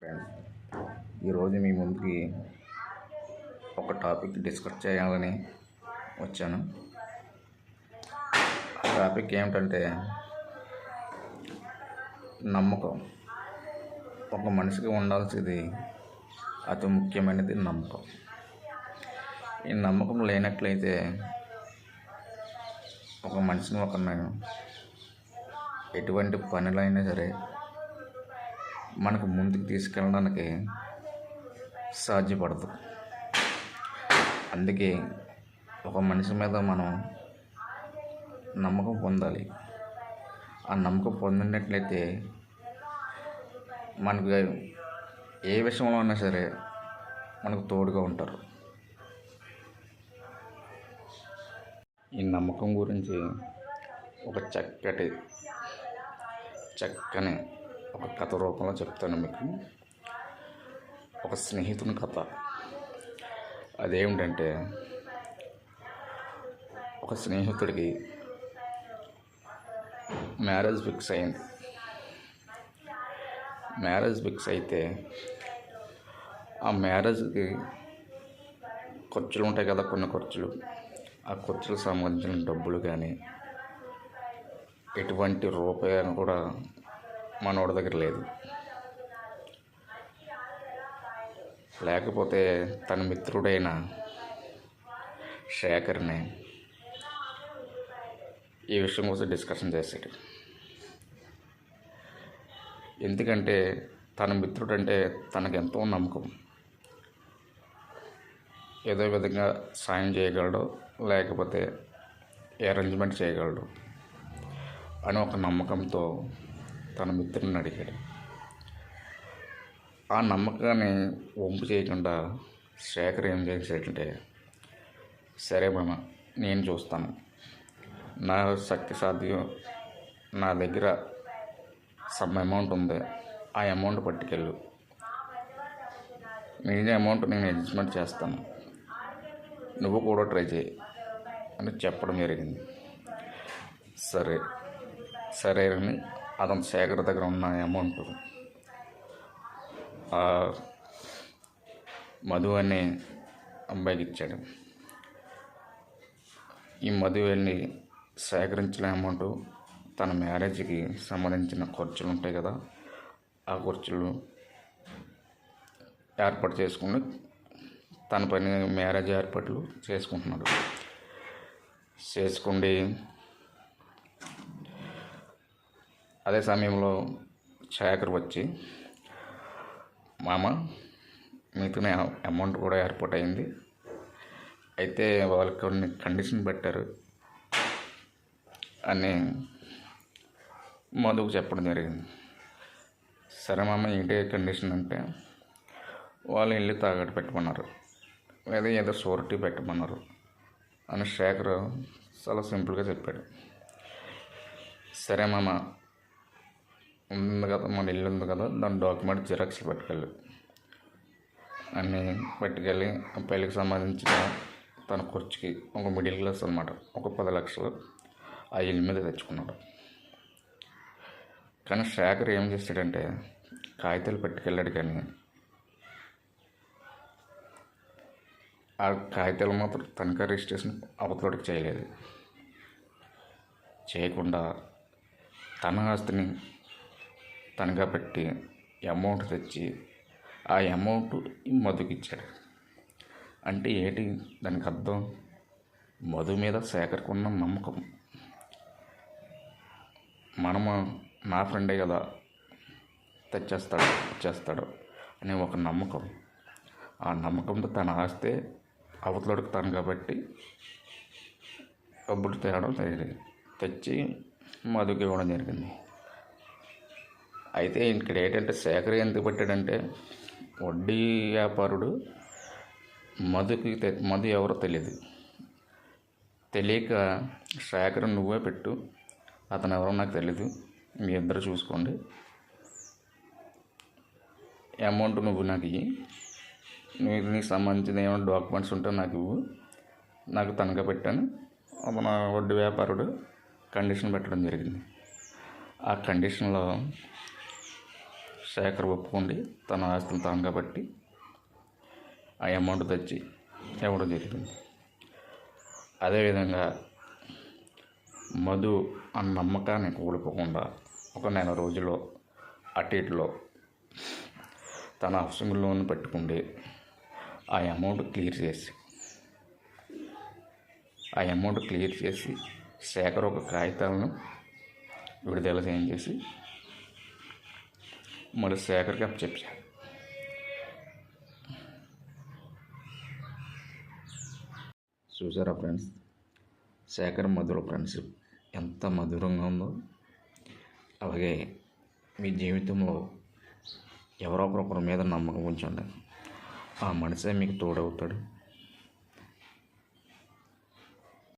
Friends, ఈరోజు మీ ముందుకి ఒక టాపిక్ డిస్కస్ చేయాలని వచ్చాను. ఆ టాపిక్ ఏమిటంటే నమ్మకం. ఒక మనిషికి ఉండాల్సింది అతి ముఖ్యమైనది నమ్మకం. ఈ నమ్మకం లేనట్లయితే ఒక మనిషిని ఎటువంటి పనులైనా సరే మనకు ముందుకు తీసుకెళ్ళడానికి సాధ్యపడదు. అందుకే ఒక మనిషి మీద మనం నమ్మకం పొందాలి. ఆ నమ్మకం పొందినట్లయితే మనకు ఏ విషయంలో అయినా సరే మనకు తోడుగా ఉంటారు. ఈ నమ్మకం గురించి ఒక చక్కని ఒక కథ రూపంలో చెప్తాను మీకు. ఒక స్నేహితుని కథ. అదేమిటంటే, ఒక స్నేహితుడికి మ్యారేజ్ ఫిక్స్ అయింది. మ్యారేజ్ ఫిక్స్ అయితే ఆ మ్యారేజ్కి ఖర్చులు ఉంటాయి కదా, కొన్ని ఖర్చులు. ఆ ఖర్చులకు సంబంధించిన డబ్బులు కానీ ఎటువంటి రూపాయి కూడా మనోడి దగ్గర లేదు. లేకపోతే తన మిత్రుడైన శేఖర్ని ఈ విషయం కోసం డిస్కషన్ చేశాడు. ఎందుకంటే తన మిత్రుడంటే తనకు ఎంతో నమ్మకం. ఏదో విధంగా సాయం చేయగలడు, లేకపోతే అరేంజ్మెంట్ చేయగలడు అని ఒక నమ్మకంతో తన మిత్రుడిని అడిగాడు. ఆ నమ్మకాన్ని వంపు చేయకుండా శేఖర్ ఏం చేశాడంటే, సరే మామ, నేను చూస్తాను, నా శక్తి సాధ్యం, నా దగ్గర సమ్ అమౌంట్ ఉంది, ఆ అమౌంట్ పట్టుకెళ్ళు, మిగిలిన అమౌంట్ నేను అడ్జస్ట్మెంట్ చేస్తాను, నువ్వు కూడా ట్రై చేయి అని చెప్పడం జరిగింది. సరే అని అతను శేఖర్ దగ్గర ఉన్న అమౌంట్ మధు అనే అబ్బాయికి ఇచ్చాడు. ఈ మధు వెళ్ళి సేకరించిన అమౌంట్ తన మ్యారేజ్కి సంబంధించిన ఖర్చులు ఉంటాయి కదా, ఆ ఖర్చులు ఏర్పాటు చేసుకుని తన పని మ్యారేజ్ ఏర్పాట్లు చేసుకుంటున్నాడు. చేసుకుండి అదే సమయంలో శేఖర్ వచ్చి, మామ, మీతోనే అమౌంట్ కూడా ఏర్పాటు అయింది, అయితే వాళ్ళకి కొన్ని కండిషన్ పెట్టారు అని మధుకు చెప్పడం జరిగింది. సరే మామ, ఏంటి కండిషన్ అంటే, వాళ్ళు ఇల్లు తాగట్టు పెట్టమన్నారు, లేదా ఏదో షూరిటీ పెట్టమన్నారు అని శేఖర్ చాలా సింపుల్గా చెప్పాడు. సరే మామ, ఉంది కదా, మన ఇల్లు ఉంది కదా, దాని డాక్యుమెంట్ జిరాక్స్లు పట్టుకెళ్ళి అన్నీ పట్టుకెళ్ళి పెళ్ళికి సంబంధించిన తన ఖర్చుకి ఒక మిడిల్ క్లాస్ అనమాట, ఒక 10 లక్షలు ఆ ఇల్లు మీద తెచ్చుకున్నాడు. కానీ శేఖర్ ఏం చేశాడంటే, కాగితాలు పట్టుకెళ్ళాడు, కానీ ఆ కాగితాలు మాత్రం తనఖా రిజిస్ట్రేషన్ అవతలకి చేయలేదు. చేయకుండా తన ఆస్తిని తనఖా పెట్టి అమౌంట్ తెచ్చి ఆ అమౌంట్ మధుకి ఇచ్చాడు. అంటే ఏంటి దానికి అర్థం? మధు మీద శేఖర్కు ఉన్న నమ్మకం. మనము నా ఫ్రెండే కదా, తెచ్చేస్తాడు అనే ఒక నమ్మకం. ఆ నమ్మకంతో తన ఆస్తే అవతలడికి తాను కాబట్టి డబ్బులు తేవడం జరిగింది, తెచ్చి మధుకి ఇవ్వడం జరిగింది. అయితే ఇక్కడ ఏంటంటే, శేఖర్ ఎందుకు పెట్టాడంటే, వడ్డీ వ్యాపారుడు మధు ఎవరో తెలియక శేఖర్, నువ్వే పెట్టు, అతను ఎవరో నాకు తెలీదు, మీ ఇద్దరు చూసుకోండి, అమౌంట్ నువ్వు నాకు ఇవ్వి, నీకు సంబంధించిన ఏమైనా డాక్యుమెంట్స్ ఉంటే నాకు ఇవ్వు, నాకు తనఖా పెట్టాను అతను వడ్డీ వ్యాపారుడు కండిషన్ పెట్టడం జరిగింది. ఆ కండిషన్లో శేఖర్ ఒప్పుకోండి తన ఆస్తులు తాను కాబట్టి ఆ అమౌంట్ తెచ్చి ఇవ్వడం జరిగింది. అదేవిధంగా మధు ఆ నమ్మకాన్ని కోల్పోకుండా ఒక నెల రోజుల్లో అటు ఇటులో తన హౌసింగ్ లోన్ పెట్టుకుండి ఆ అమౌంట్ క్లియర్ చేసి శేఖర్ ఒక కాగితాలను విడుదల చేయించేసి మళ్ళీ శేఖర్కి అప్పచెప్పారు. చూసారా ఫ్రెండ్స్, శేఖర్ మధుర ఫ్రెండ్షిప్ ఎంత మధురంగా ఉందో. అలాగే మీ జీవితంలో ఎవరో ఒకరి మీద నమ్మకం ఉంచండి, ఆ మనిషే మీకు తోడవుతాడు.